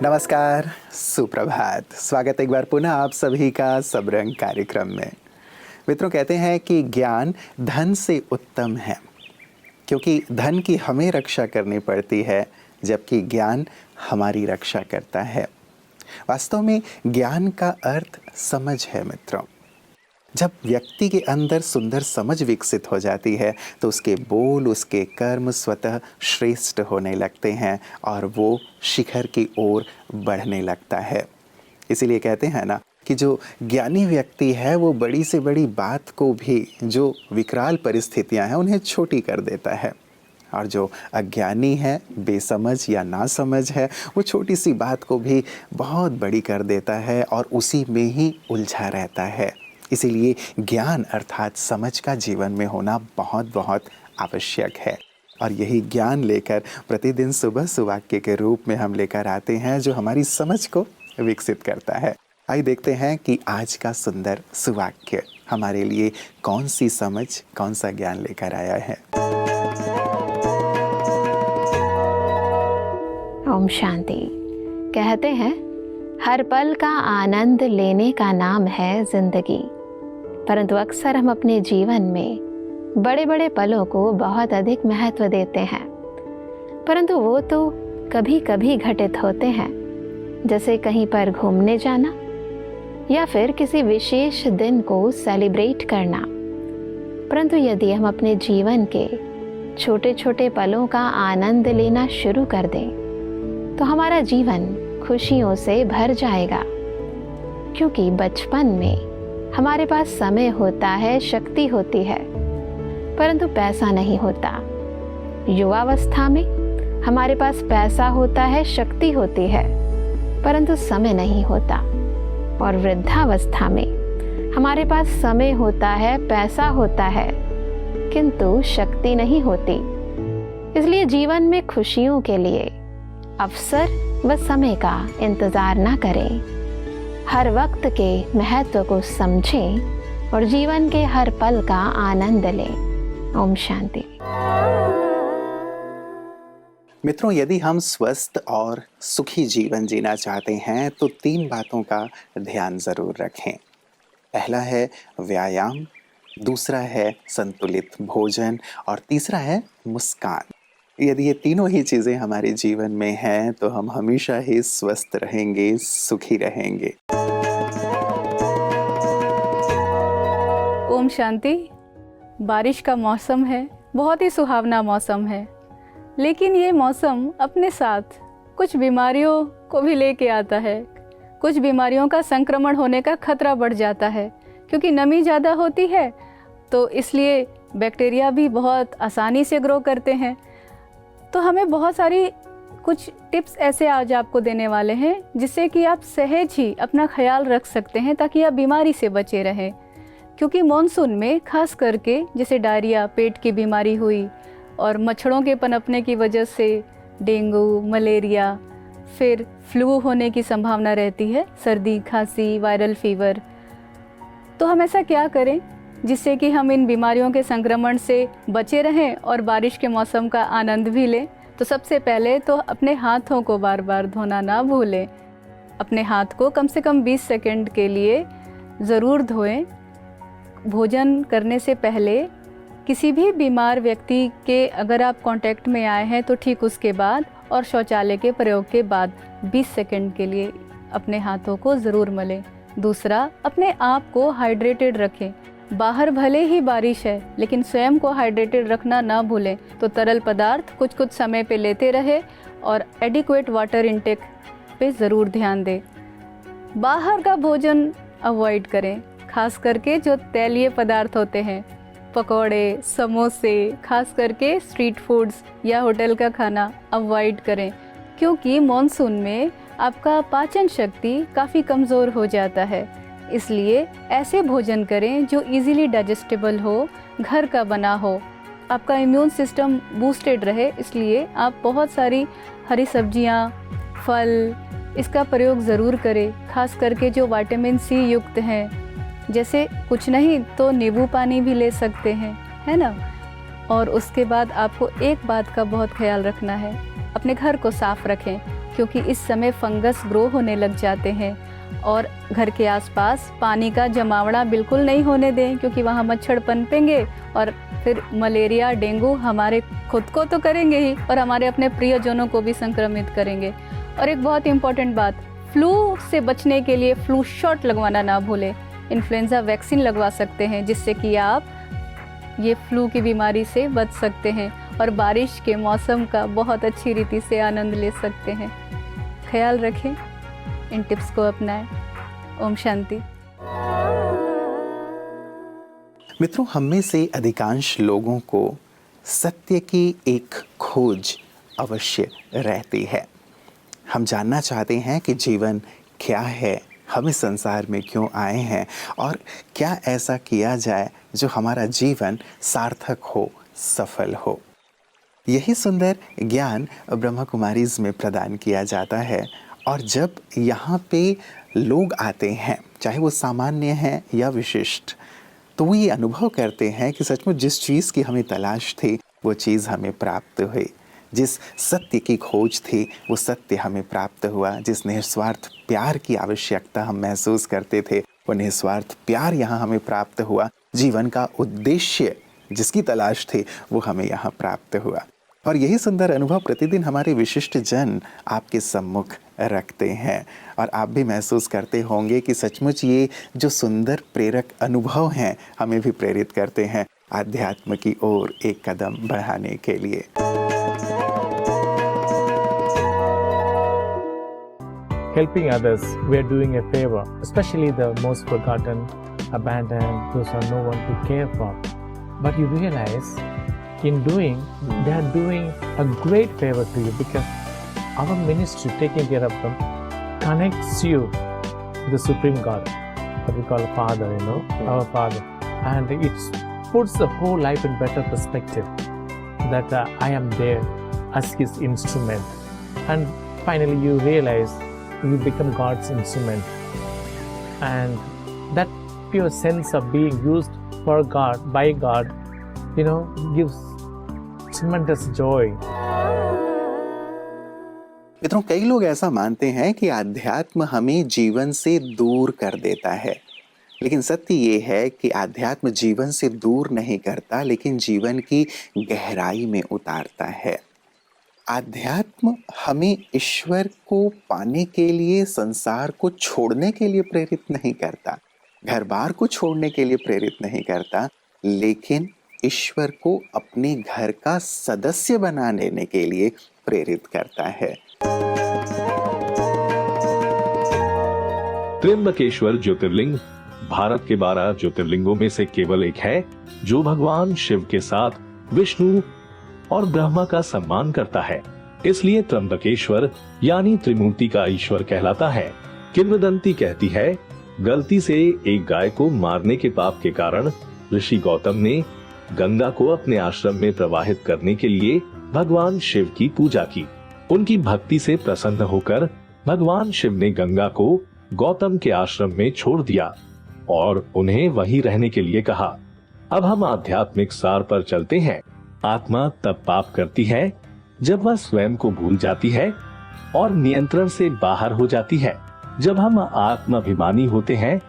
नमस्कार, सुप्रभात। स्वागत एक बार पुनः आप सभी का सबरंग कार्यक्रम में। मित्रों, कहते हैं कि ज्ञान धन से उत्तम है, क्योंकि धन की हमें रक्षा करनी पड़ती है, जबकि ज्ञान हमारी रक्षा करता है। वास्तव में ज्ञान का अर्थ समझ है मित्रों। जब व्यक्ति के अंदर सुंदर समझ विकसित हो जाती है तो उसके बोल, उसके कर्म स्वतः श्रेष्ठ होने लगते हैं और वो शिखर की ओर बढ़ने लगता है। इसीलिए कहते हैं ना कि जो ज्ञानी व्यक्ति है वो बड़ी से बड़ी बात को भी, जो विकराल परिस्थितियां हैं उन्हें छोटी कर देता है, और जो अज्ञानी है, बेसमझ या नासमझ है, वो छोटी सी बात को भी बहुत बड़ी कर देता है और उसी में ही उलझा रहता है। इसीलिए ज्ञान अर्थात समझ का जीवन में होना बहुत बहुत आवश्यक है। और यही ज्ञान लेकर प्रतिदिन सुबह सुवाक्य के रूप में हम लेकर आते हैं, जो हमारी समझ को विकसित करता है। आइए देखते हैं कि आज का सुंदर सुवाक्य हमारे लिए कौन सी समझ, कौन सा ज्ञान लेकर आया है। ओम शांति। कहते हैं, हर पल का आनंद लेने का नाम है जिंदगी। परंतु अक्सर हम अपने जीवन में बड़े बड़े पलों को बहुत अधिक महत्व देते हैं, परंतु वो तो कभी कभी घटित होते हैं, जैसे कहीं पर घूमने जाना या फिर किसी विशेष दिन को सेलिब्रेट करना। परंतु यदि हम अपने जीवन के छोटे छोटे पलों का आनंद लेना शुरू कर दें तो हमारा जीवन खुशियों से भर जाएगा। क्योंकि बचपन में हमारे पास समय होता है, शक्ति होती है, परंतु पैसा नहीं होता। युवावस्था में हमारे पास पैसा होता है, शक्ति होती है, परंतु समय नहीं होता। और वृद्धावस्था में हमारे पास समय होता है, पैसा होता है, किंतु शक्ति नहीं होती। इसलिए जीवन में खुशियों के लिए अवसर व समय का इंतजार ना करें। हर वक्त के महत्व को समझें और जीवन के हर पल का आनंद लें। ओम शांति। मित्रों, यदि हम स्वस्थ और सुखी जीवन जीना चाहते हैं तो 3 बातों का ध्यान जरूर रखें। पहला है व्यायाम, दूसरा है संतुलित भोजन और तीसरा है मुस्कान। यदि ये तीनों ही चीजें हमारे जीवन में हैं तो हम हमेशा ही स्वस्थ रहेंगे, सुखी रहेंगे। ओम शांति। बारिश का मौसम है, बहुत ही सुहावना मौसम है, लेकिन ये मौसम अपने साथ कुछ बीमारियों को भी लेके आता है। कुछ बीमारियों का संक्रमण होने का खतरा बढ़ जाता है, क्योंकि नमी ज़्यादा होती है तो इसलिए बैक्टीरिया भी बहुत आसानी से ग्रो करते हैं। तो हमें बहुत सारी कुछ टिप्स ऐसे आज आपको देने वाले हैं, जिससे कि आप सहज ही अपना ख्याल रख सकते हैं, ताकि आप बीमारी से बचे रहें। क्योंकि मॉनसून में खास करके जैसे डायरिया, पेट की बीमारी हुई, और मच्छरों के पनपने की वजह से डेंगू, मलेरिया, फिर फ्लू होने की संभावना रहती है, सर्दी, खांसी, वायरल फीवर। तो हम ऐसा क्या करें जिससे कि हम इन बीमारियों के संक्रमण से बचे रहें और बारिश के मौसम का आनंद भी लें? तो सबसे पहले तो अपने हाथों को बार बार धोना ना भूलें। अपने हाथ को कम से कम 20 सेकंड के लिए ज़रूर धोएं। भोजन करने से पहले किसी भी बीमार व्यक्ति के अगर आप कांटेक्ट में आए हैं तो ठीक उसके बाद, और शौचालय के प्रयोग के बाद 20 सेकंड के लिए अपने हाथों को ज़रूर मलें। दूसरा, अपने आप को हाइड्रेटेड रखें। बाहर भले ही बारिश है, लेकिन स्वयं को हाइड्रेटेड रखना ना भूलें। तो तरल पदार्थ कुछ कुछ समय पे लेते रहे और एडिक्वेट वाटर इनटेक पे ज़रूर ध्यान दें। बाहर का भोजन अवॉइड करें, खास करके जो तैलीय पदार्थ होते हैं, पकौड़े, समोसे, खास करके स्ट्रीट फूड्स या होटल का खाना अवॉइड करें। क्योंकि मॉनसून में आपका पाचन शक्ति काफ़ी कमज़ोर हो जाता है। इसलिए ऐसे भोजन करें जो इजीली डाइजेस्टेबल हो, घर का बना हो, आपका इम्यून सिस्टम बूस्टेड रहे। इसलिए आप बहुत सारी हरी सब्जियां, फल, इसका प्रयोग ज़रूर करें, खास करके जो विटामिन सी युक्त हैं। जैसे कुछ नहीं तो नींबू पानी भी ले सकते हैं, है ना। और उसके बाद आपको एक बात का बहुत ख्याल रखना है, अपने घर को साफ रखें। क्योंकि इस समय फंगस ग्रो होने लग जाते हैं। और घर के आसपास पानी का जमावड़ा बिल्कुल नहीं होने दें, क्योंकि वहाँ मच्छर पनपेंगे और फिर मलेरिया, डेंगू हमारे खुद को तो करेंगे ही और हमारे अपने प्रियजनों को भी संक्रमित करेंगे। और एक बहुत इम्पॉर्टेंट बात, फ्लू से बचने के लिए फ्लू शॉट लगवाना ना भूलें। इन्फ्लुएंजा वैक्सीन लगवा सकते हैं, जिससे कि आप ये फ्लू की बीमारी से बच सकते हैं और बारिश के मौसम का बहुत अच्छी रीति से आनंद ले सकते हैं। ख्याल रखें, इन टिप्स को अपनाएं। ओम शांति। मित्रों, हम में से अधिकांश लोगों को सत्य की एक खोज अवश्य रहती है। हम जानना चाहते हैं कि जीवन क्या है, हम इस संसार में क्यों आए हैं और क्या ऐसा किया जाए जो हमारा जीवन सार्थक हो, सफल हो। यही सुंदर ज्ञान ब्रह्मा कुमारीज में प्रदान किया जाता है। और जब यहाँ पे लोग आते हैं, चाहे वो सामान्य हैं या विशिष्ट, तो वो ये अनुभव करते हैं कि सचमुच जिस चीज़ की हमें तलाश थी वो चीज़ हमें प्राप्त हुई, जिस सत्य की खोज थी वो सत्य हमें प्राप्त हुआ, जिस निस्वार्थ प्यार की आवश्यकता हम महसूस करते थे वो निस्वार्थ प्यार यहाँ हमें प्राप्त हुआ, जीवन का उद्देश्य जिसकी तलाश थी वो हमें यहाँ प्राप्त हुआ। और यही सुंदर अनुभव प्रतिदिन हमारे विशिष्ट जन आपके सम्मुख रखते हैं और आप भी महसूस करते होंगे कि सचमुच ये जो सुंदर प्रेरक अनुभव हैं हमें भी प्रेरित करते हैं आध्यात्म की ओर एक कदम बढ़ाने के लिए। Helping others, we are doing a favor, especially the most forgotten, abandoned, those who no one to care for. But you realize, in doing, they are doing a great favor to you, because our ministry, taking care of them, connects you to the Supreme God, what we call Father, our Father. And it puts the whole life in better perspective, that I am there as His instrument. And finally you realize you become God's instrument. And that pure sense of being used for God, by God, gives tremendous joy. मित्रों, कई लोग ऐसा मानते हैं कि आध्यात्म हमें जीवन से दूर कर देता है, लेकिन सत्य ये है कि आध्यात्म जीवन से दूर नहीं करता, लेकिन जीवन की गहराई में उतारता है। आध्यात्म हमें ईश्वर को पाने के लिए, संसार को छोड़ने के लिए प्रेरित नहीं करता, घर बार को छोड़ने के लिए प्रेरित नहीं करता, लेकिन ईश्वर को अपने घर का सदस्य बना लेने के लिए प्रेरित करता है। त्र्यंबकेश्वर ज्योतिर्लिंग भारत के 12 ज्योतिर्लिंगों में से केवल एक है जो भगवान शिव के साथ विष्णु और ब्रह्मा का सम्मान करता है। इसलिए त्र्यंबकेश्वर यानी त्रिमूर्ति का ईश्वर कहलाता है। किंवदंती कहती है, गलती से एक गाय को मारने के पाप के कारण ऋषि गौतम ने गंगा को अपने आश्रम में प्रवाहित करने के लिए भगवान शिव की पूजा की। उनकी भक्ति से प्रसन्न होकर भगवान शिव ने गंगा को गौतम के आश्रम में छोड़ दिया और उन्हें वहीं रहने के लिए कहा। अब हम आध्यात्मिक सार पर चलते हैं। आत्मा तब पाप करती है जब वह स्वयं को भूल जाती है और नियंत्रण से बाहर हो जाती है। जब हम आत्माभिमानी होते हैं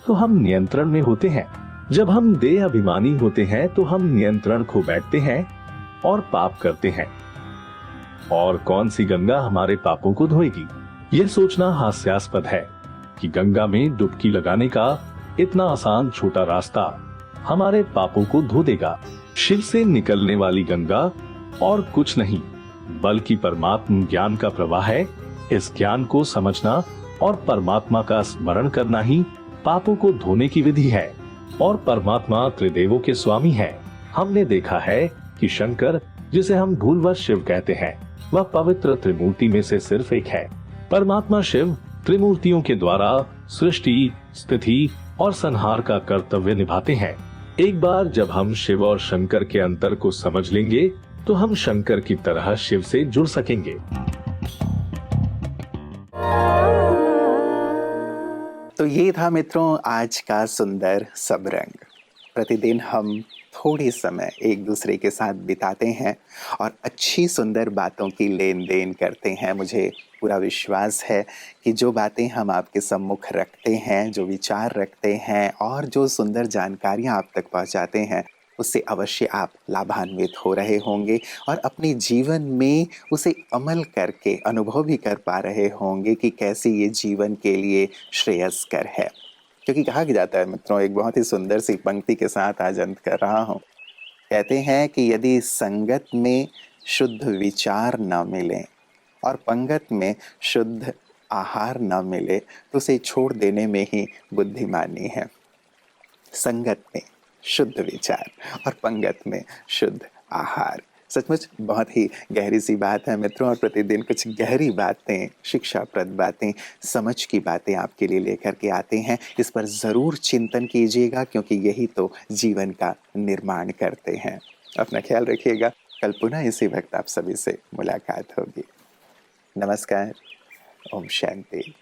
तो हम नियंत्रण में होते हैं। जब हम देह अभिमानी होते हैं तो हम नियंत्रण खो बैठते हैं और पाप करते हैं। और कौन सी गंगा हमारे पापों को धोएगी? यह सोचना हास्यास्पद है कि गंगा में डुबकी लगाने का इतना आसान छोटा रास्ता हमारे पापों को धो देगा। शिव से निकलने वाली गंगा और कुछ नहीं बल्कि परमात्म ज्ञान का प्रवाह है। इस ज्ञान को समझना और परमात्मा का स्मरण करना ही पापों को धोने की विधि है। और परमात्मा त्रिदेवों के स्वामी है। हमने देखा है कि शंकर, जिसे हम भूलवश शिव कहते हैं, वह पवित्र त्रिमूर्ति में से सिर्फ एक है। परमात्मा शिव त्रिमूर्तियों के द्वारा सृष्टि, स्थिति और संहार का कर्तव्य निभाते हैं। एक बार जब हम शिव और शंकर के अंतर को समझ लेंगे तो हम शंकर की तरह शिव से जुड़ सकेंगे। तो ये था मित्रों आज का सुंदर सबरंग। प्रतिदिन हम थोड़े समय एक दूसरे के साथ बिताते हैं और अच्छी सुंदर बातों की लेन देन करते हैं। मुझे पूरा विश्वास है कि जो बातें हम आपके सम्मुख रखते हैं, जो विचार रखते हैं और जो सुंदर जानकारियाँ आप तक पहुँचाते हैं, उससे अवश्य आप लाभान्वित हो रहे होंगे और अपने जीवन में उसे अमल करके अनुभव भी कर पा रहे होंगे कि कैसे ये जीवन के लिए श्रेयस्कर है। क्योंकि कहा जाता है मित्रों, एक बहुत ही सुंदर सी पंक्ति के साथ आज अंत कर रहा हूँ। कहते हैं कि यदि संगत में शुद्ध विचार न मिले और पंगत में शुद्ध आहार न मिले तो उसे छोड़ देने में ही बुद्धिमानी है। संगत में शुद्ध विचार और पंगत में शुद्ध आहार, सचमुच बहुत ही गहरी सी बात है मित्रों। और प्रतिदिन कुछ गहरी बातें, शिक्षाप्रद बातें, समझ की बातें आपके लिए लेकर के आते हैं। इस पर ज़रूर चिंतन कीजिएगा क्योंकि यही तो जीवन का निर्माण करते हैं। अपना ख्याल रखिएगा। कल पुनः इसी वक्त आप सभी से मुलाकात होगी। नमस्कार। ओम शांति।